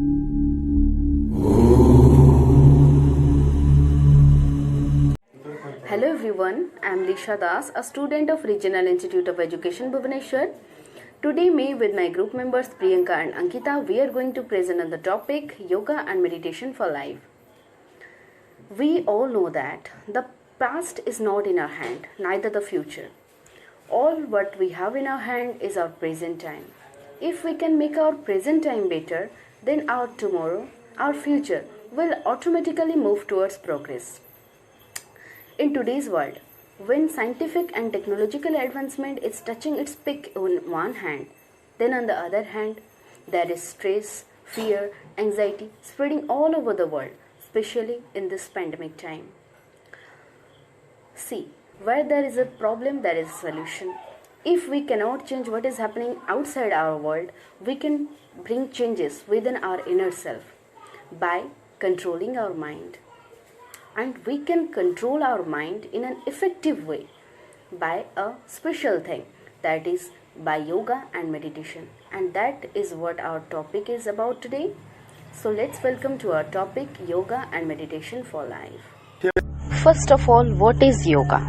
Hello everyone, I am Lisha Das, a student of Regional Institute of Education Bhubaneswar. Today, me with my group members Priyanka and Ankita, we are going to present on the topic Yoga and Meditation for Life. We all know that the past is not in our hand, neither the future. All what we have in our hand is our present time. If we can make our present time better, then our tomorrow, our future will automatically move towards progress. In today's world, when scientific and technological advancement is touching its peak on one hand, then on the other hand, there is stress, fear, anxiety spreading all over the world, especially in this pandemic time. See, where there is a problem, there is a solution. If we cannot change what is happening outside our world, we can bring changes within our inner self by controlling our mind. And we can control our mind in an effective way by a special thing, that is by yoga and meditation. And that is what our topic is about today. So let's welcome to our topic Yoga and Meditation for Life. First of all, what is yoga?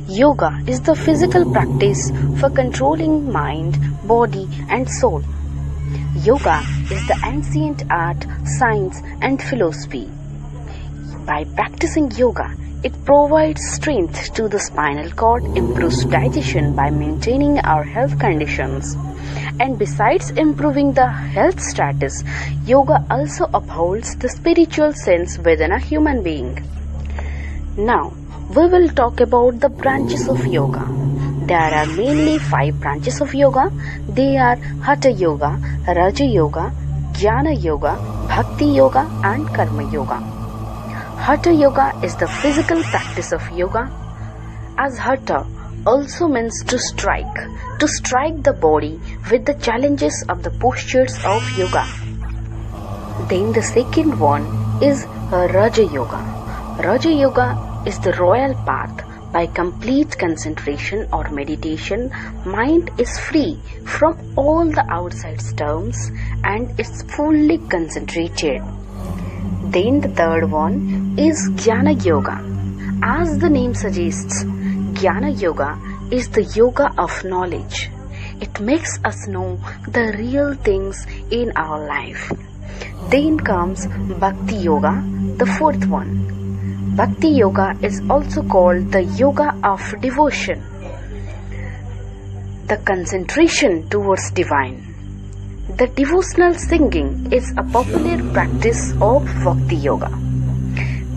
Yoga is the physical practice for controlling mind, body and soul. Yoga is the ancient art, science and philosophy. By practicing yoga, it provides strength to the spinal cord, improves digestion by maintaining our health conditions, and besides improving the health status, yoga also upholds the spiritual sense within a human being. Now, we will talk about the branches of yoga. There are mainly 5 branches of yoga. They are Hatha Yoga, Raja Yoga, Jnana Yoga, Bhakti Yoga and Karma Yoga. Hatha Yoga is the physical practice of yoga, as Hatha also means to strike the body with the challenges of the postures of yoga. Then the second one is Raja Yoga. Raja Yoga is the royal path. By complete concentration or meditation, mind is free from all the outside storms and is fully concentrated. Then the third one is Jnana Yoga. As the name suggests, Jnana Yoga is the yoga of knowledge. It makes us know the real things in our life. Then comes Bhakti Yoga, the fourth one. Bhakti Yoga is also called the yoga of devotion, the concentration towards divine. The devotional singing is a popular practice of Bhakti Yoga.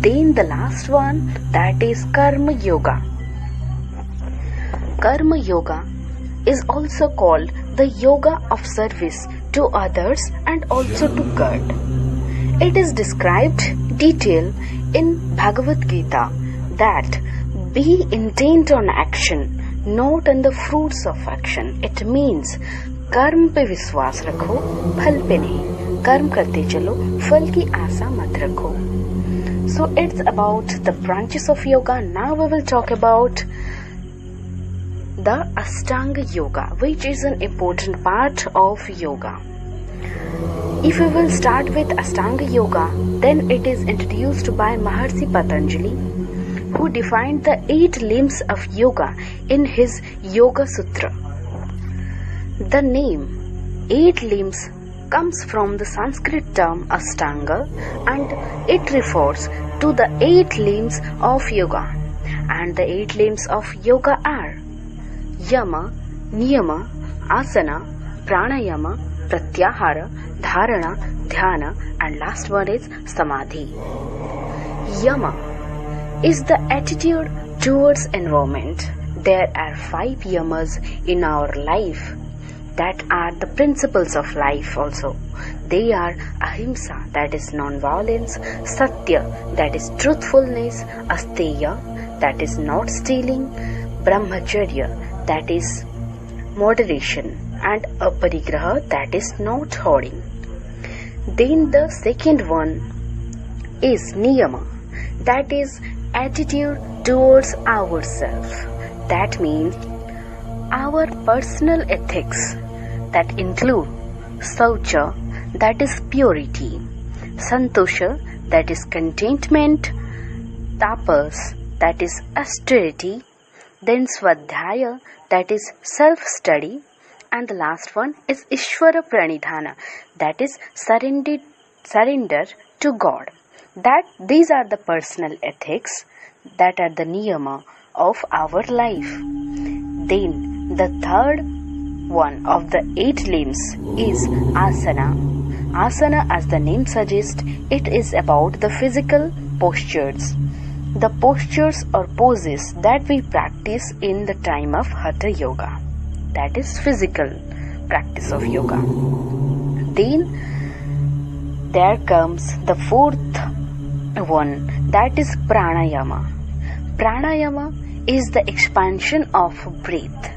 Then the last one, that is Karma Yoga. Karma Yoga is also called the yoga of service to others and also to God. It is described detail in Bhagavad Gita that be intent on action, not on the fruits of action. It means कर्म पे विश्वास रखो, फल पे नहीं. कर्म करते चलो, फल की आशा मत रखो. So it's about the branches of yoga. Now we will talk about the Ashtanga Yoga, which is an important part of yoga. If we will start with Ashtanga Yoga, then it is introduced by Maharshi Patanjali, who defined the 8 limbs of yoga in his Yoga Sutra. The name 8 limbs comes from the Sanskrit term Ashtanga, and it refers to the 8 limbs of yoga. And the 8 limbs of yoga are Yama, Niyama, Asana, Pranayama, Pratyahara, Dharana, Dhyana, and last one is Samadhi. Yama is the attitude towards environment. There are 5 yamas in our life that are the principles of life also. They are Ahimsa, that is non-violence, Satya, that is truthfulness, Asteya, that is not stealing, Brahmacharya, that is moderation, and Aparigraha, that is not hoarding. Then the second one is Niyama, that is attitude towards ourselves. That means our personal ethics that include Saucha, that is purity, Santosha, that is contentment, Tapas, that is austerity, then Swadhyaya, that is self-study, and the last one is Ishvara Pranidhana, that is surrender to God. That these are the personal ethics that are the niyama of our life. Then the third one of the 8 limbs is asana. Asana, as the name suggests, it is about the physical postures. The postures or poses that we practice in the time of Hatha Yoga. That is physical practice of yoga. Then there comes the fourth one, that is pranayama. Pranayama is the expansion of breath.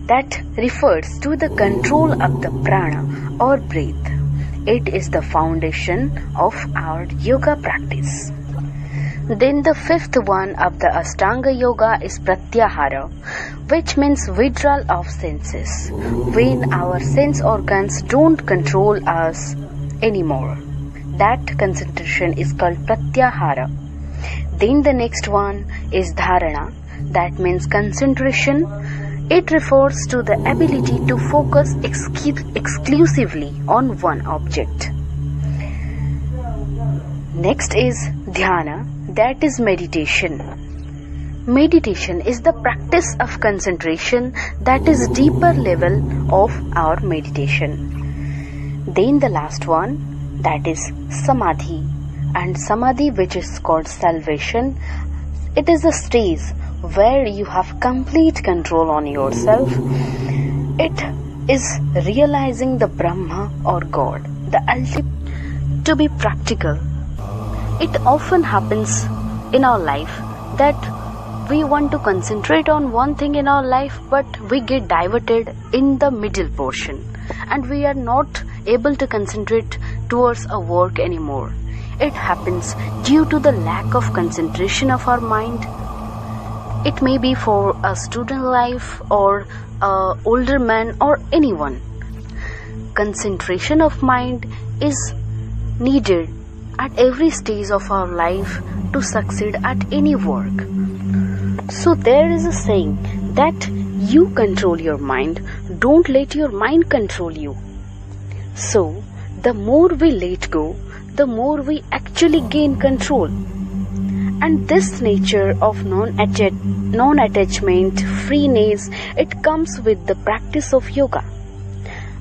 That refers to the control of the prana or breath. It is the foundation of our yoga practice. Then the fifth one of the Ashtanga Yoga is Pratyahara, which means withdrawal of senses, when our sense organs don't control us anymore. That concentration is called Pratyahara. Then the next one is Dharana, that means concentration. It refers to the ability to focus exclusively on one object. Next is Dhyana, that is meditation. Meditation is the practice of concentration, that is deeper level of our meditation. Then the last one, that is Samadhi, and Samadhi, which is called salvation. It is a stage where you have complete control on yourself. It is realizing the Brahma or God, the ultimate. To be practical, it often happens in our life that we want to concentrate on one thing in our life, but we get diverted in the middle portion and we are not able to concentrate towards our work anymore. It happens due to the lack of concentration of our mind. It may be for a student life or an older man or anyone. Concentration of mind is needed at every stage of our life to succeed at any work. So there is a saying that you control your mind, don't let your mind control you. So the more we let go, the more we actually gain control. And this nature of non-attachment, freeness, it comes with the practice of yoga.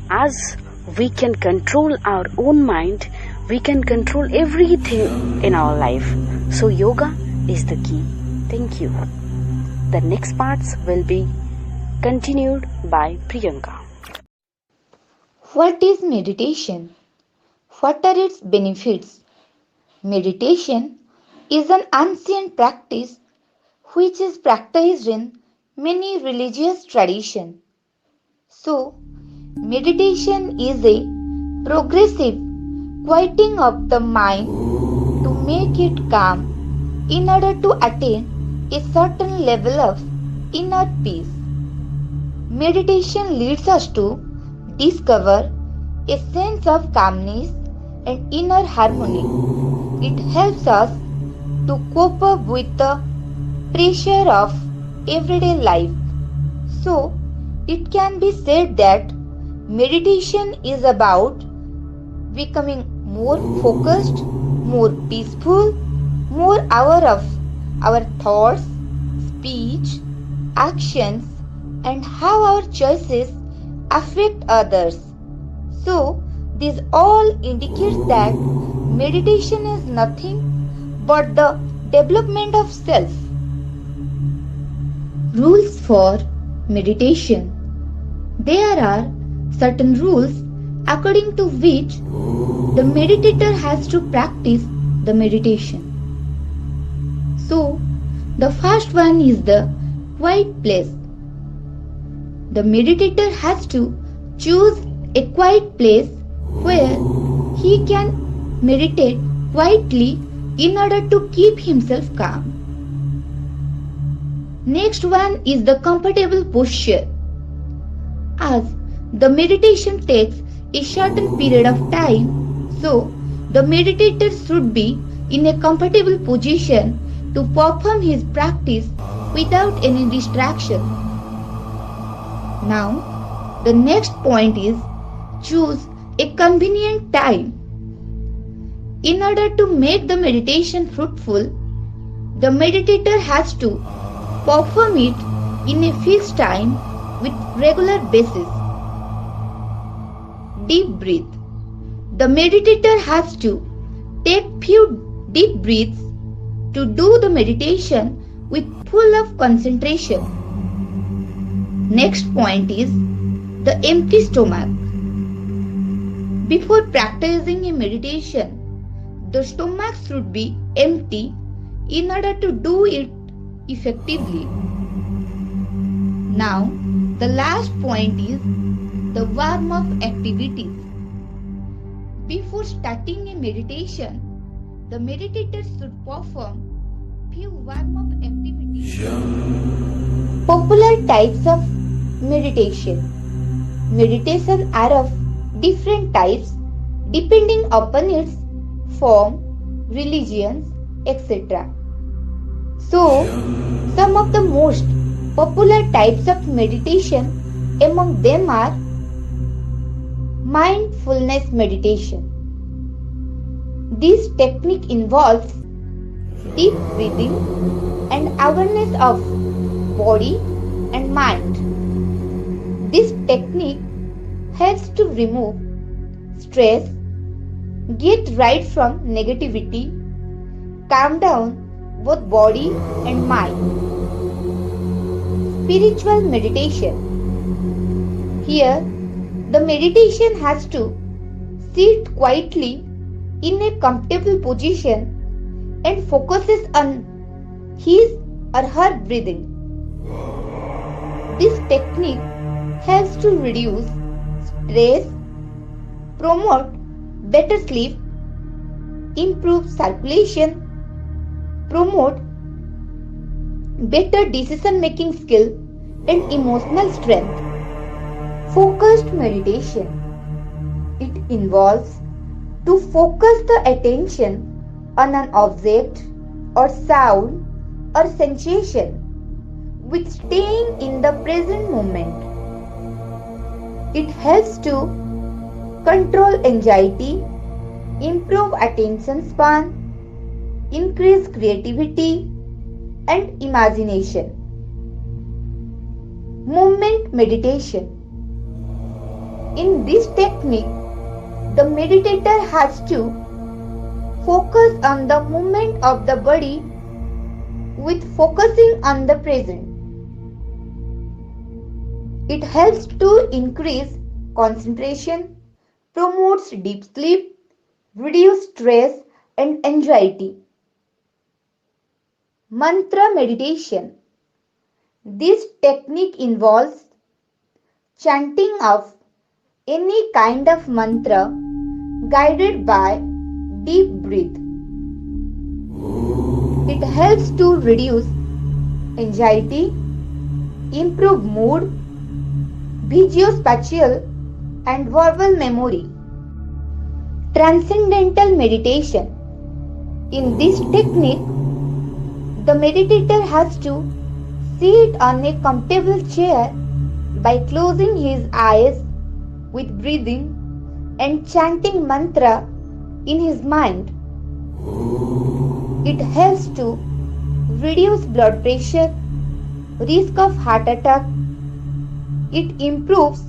As we can control our own mind, we can control everything in our life. So yoga is the key. Thank you. The next parts will be continued by Priyanka. What is meditation? What are its benefits? Meditation is an ancient practice which is practiced in many religious traditions. So, meditation is a progressive quieting of the mind to make it calm in order to attain a certain level of inner peace. Meditation leads us to discover a sense of calmness and inner harmony. It helps us to cope up with the pressure of everyday life. So, it can be said that meditation is about becoming more focused, more peaceful, more aware of our thoughts, speech, actions, and how our choices affect others. So, this all indicates that meditation is nothing but the development of self. Rules for meditation. There are certain rules according to which the meditator has to practice the meditation. So, the first one is the quiet place. The meditator has to choose a quiet place where he can meditate quietly in order to keep himself calm. Next one is the comfortable posture. As the meditation takes a certain period of time, so the meditator should be in a comfortable position to perform his practice without any distraction. Now, the next point is choose a convenient time. In order to make the meditation fruitful, the meditator has to perform it in a fixed time with regular basis. Deep breath. The meditator has to take few deep breaths to do the meditation with full of concentration. Next point is the empty stomach. Before practicing a meditation, the stomach should be empty in order to do it effectively. Now, the last point is the warm-up activities. Before starting a meditation, the meditator should perform few warm-up activities. Popular types of meditation. Meditation are of different types depending upon its form, religions, etc. So, some of the most popular types of meditation among them are mindfulness meditation. This technique involves deep breathing and awareness of body and mind. This technique helps to remove stress, get right from negativity, calm down both body and mind. Spiritual meditation. Here, the meditation has to sit quietly in a comfortable position and focuses on his or her breathing. This technique helps to reduce stress, promote better sleep, improve circulation, promote better decision-making skill and emotional strength. Focused meditation. It involves to focus the attention on an object or sound or sensation with staying in the present moment. It helps to control anxiety, improve attention span, increase creativity and imagination. Movement meditation. In this technique, the meditator has to focus on the movement of the body with focusing on the present. It helps to increase concentration, promotes deep sleep, reduce stress and anxiety. Mantra meditation. This technique involves chanting of any kind of mantra guided by deep breath. It helps to reduce anxiety, improve mood, visuospatial and verbal memory. Transcendental meditation. In this technique, the meditator has to sit on a comfortable chair by closing his eyes with breathing and chanting mantra in his mind. It helps to reduce blood pressure, risk of heart attack. It improves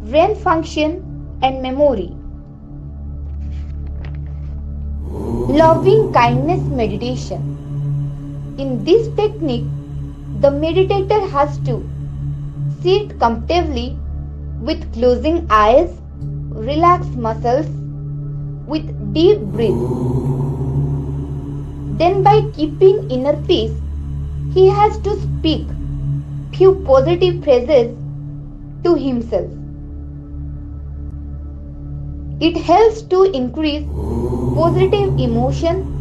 brain function and memory. Loving kindness meditation. In this technique, the meditator has to sit comfortably with closing eyes, relax muscles, with deep breath. Then by keeping inner peace, he has to speak few positive phrases to himself. It helps to increase positive emotion,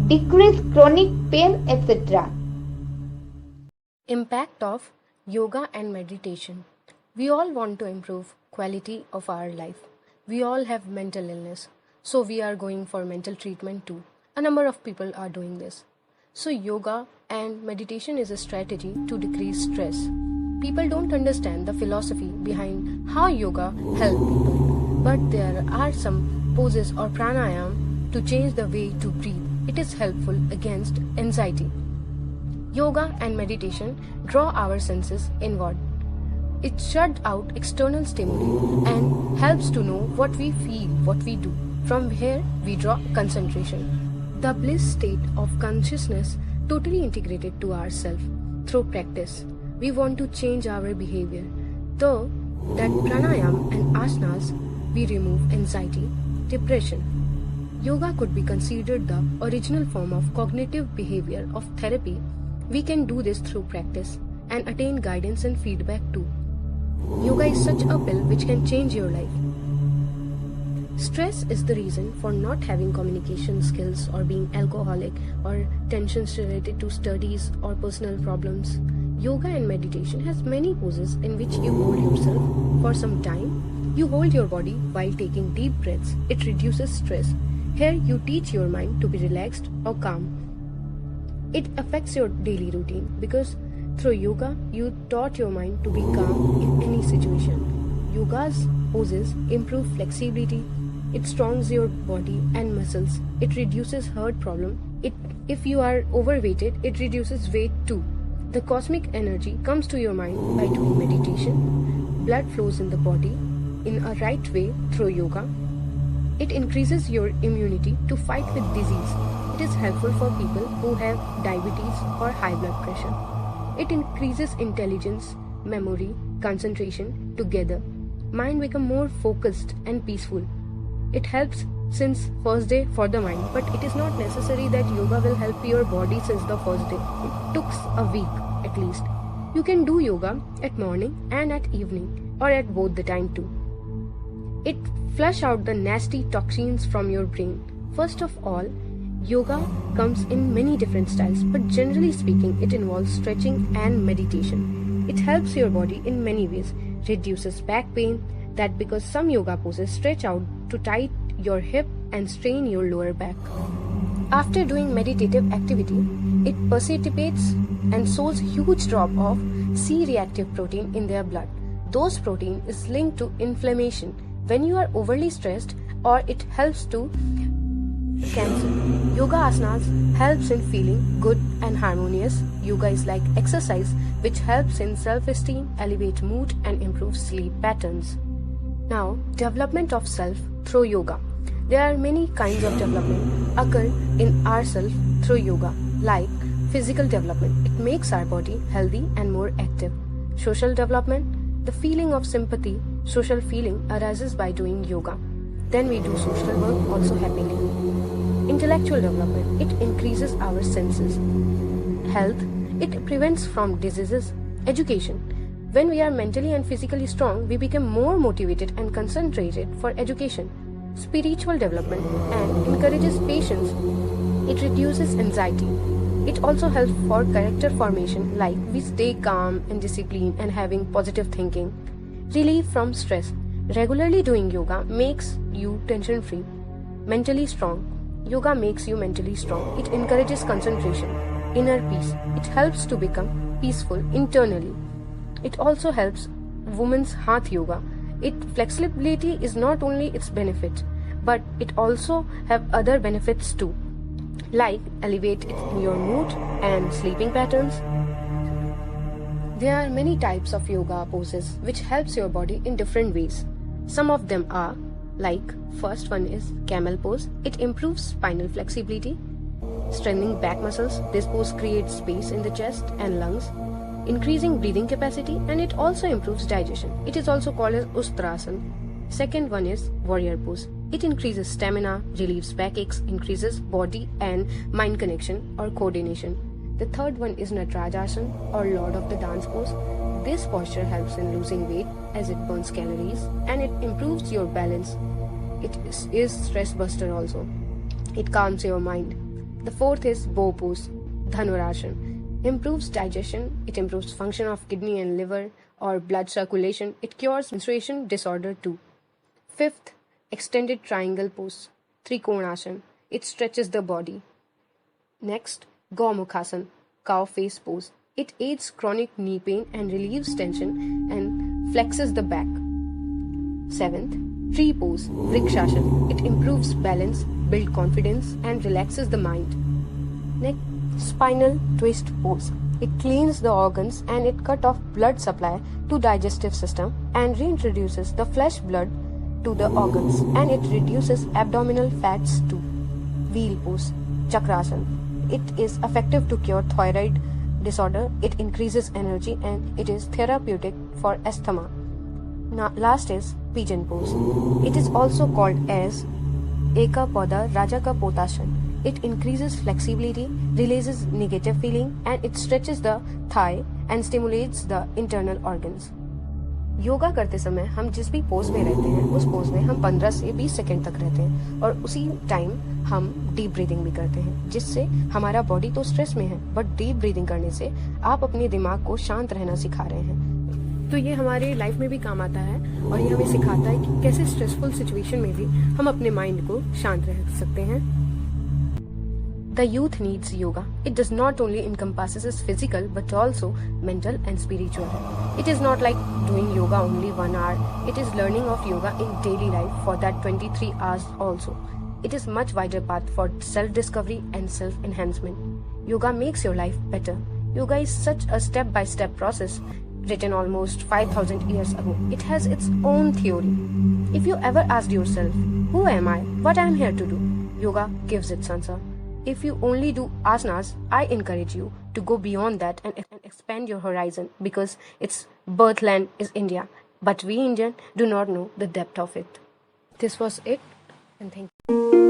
decrease chronic pain, etc. Impact of yoga and meditation. We all want to improve quality of our life. We all have mental illness, so we are going for mental treatment too. A number of people are doing this. So, yoga and meditation is a strategy to decrease stress. People don't understand the philosophy behind how yoga helps people, but there are some poses or pranayam to change the way to breathe. It is helpful against anxiety. Yoga and meditation draw our senses inward. It shuts out external stimuli and helps to know what we feel, what we do. From here, we draw concentration. The bliss state of consciousness totally integrated to ourself through practice. We want to change our behavior. Though that pranayam and asanas, we remove anxiety, depression. Yoga could be considered the original form of cognitive behavior of therapy. We can do this through practice and attain guidance and feedback too. Yoga is such a pill which can change your life. Stress is the reason for not having communication skills or being alcoholic or tensions related to studies or personal problems. Yoga and meditation has many poses in which you hold yourself for some time. You hold your body while taking deep breaths. It reduces stress. Here you teach your mind to be relaxed or calm. It affects your daily routine because through yoga you taught your mind to be calm in any situation. Yoga's poses improve flexibility. It strengthens your body and muscles. It reduces heart problem. If you are overweighted, it reduces weight too. The cosmic energy comes to your mind by doing meditation. Blood flows in the body in a right way through yoga. It increases your immunity to fight with disease. It is helpful for people who have diabetes or high blood pressure. It increases intelligence, memory, concentration together. Mind become more focused and peaceful. It helps since first day for the mind, but it is not necessary that yoga will help your body since the first day. It took a week at least. You can do yoga at morning and at evening or at both the time too. It flush out the nasty toxins from your brain. First of all, yoga comes in many different styles, but generally speaking, it involves stretching and meditation. It helps your body in many ways, reduces back pain, that because some yoga poses stretch out to tight your hip and strain your lower back. After doing meditative activity, it precipitates and shows huge drop of C-reactive protein in their blood. Those protein is linked to inflammation when you are overly stressed, or it helps to cancer. Yoga asanas helps in feeling good and harmonious. Yoga is like exercise which helps in self-esteem, elevate mood and improve sleep patterns. Now, development of self through yoga. There are many kinds of development occur in ourselves through yoga, like physical development. It makes our body healthy and more active. Social development. The feeling of sympathy, social feeling arises by doing yoga. Then we do social work also happily. Intellectual development. It increases our senses. Health. It prevents from diseases. Education. When we are mentally and physically strong, we become more motivated and concentrated for education. Spiritual development and encourages patience. It reduces anxiety. It also helps for character formation, like we stay calm and disciplined and having positive thinking. Relief from stress. Regularly doing yoga makes you tension free, mentally strong. Yoga makes you mentally strong. It encourages concentration, inner peace. It helps to become peaceful internally. It also helps women's Hatha yoga. Flexibility is not only its benefit, but it also have other benefits too, like elevate your mood and sleeping patterns. There are many types of yoga poses which helps your body in different ways. Some of them are like first one is camel pose. It improves spinal flexibility, strengthening back muscles. This pose creates space in the chest and lungs, increasing breathing capacity, and it also improves digestion. It is also called as Ustrasana. Second one is warrior pose. It increases stamina, relieves backaches, increases body and mind connection or coordination. The third one is Natarajasana or Lord of the Dance pose. This posture helps in losing weight as it burns calories and it improves your balance. It is stress buster also. It calms your mind. The fourth is bow pose, Dhanurasana. Improves digestion, it improves function of kidney and liver or blood circulation. It cures menstruation disorder too. Fifth, extended triangle pose, Trikonasana. It stretches the body. Next, Gomukhasana, cow face pose. It aids chronic knee pain and relieves tension and flexes the back. Seventh, tree pose, Vrikshasana. It improves balance, builds confidence and relaxes the mind. Next, spinal twist pose. It cleans the organs and it cut off blood supply to digestive system and reintroduces the flesh blood to the organs, and it reduces abdominal fats too. Wheel pose, Chakrasana. It is effective to cure thyroid disorder, it increases energy and it is therapeutic for asthma. Now, last is pigeon pose. It is also called as Eka Pada Raja Ka Potasana. It increases flexibility, releases negative feeling and it stretches the thigh and stimulates the internal organs. Yoga करते समय हम जिस भी pose में रहते हैं उस pose में हम 15 से 20 सेकंड तक रहते हैं और उसी टाइम हम डीप ब्रीदिंग भी करते हैं, जिससे हमारा बॉडी तो स्ट्रेस में है बट डीप ब्रीदिंग करने से आप अपने दिमाग को शांत रहना सिखा रहे हैं। तो ये हमारे लाइफ में भी काम आता है और ये हमें सिखाता है कि कैसे स्ट्रेसफुल सिचुएशन में भी हम अपने माइंड को शांत रख सकते हैं। The youth needs yoga. It does not only encompasses physical but also mental and spiritual. It is not like doing yoga only 1 hour. It is learning of yoga in daily life for that 23 hours also. It is much wider path for self-discovery and self-enhancement. Yoga makes your life better. Yoga is such a step-by-step process written almost 5,000 years ago. It has its own theory. If you ever asked yourself, who am I? What I am here to do? Yoga gives its answer. If you only do asanas, I encourage you to go beyond that and expand your horizon, because its birthland is India. But we Indians do not know the depth of it. This was it, and thank you.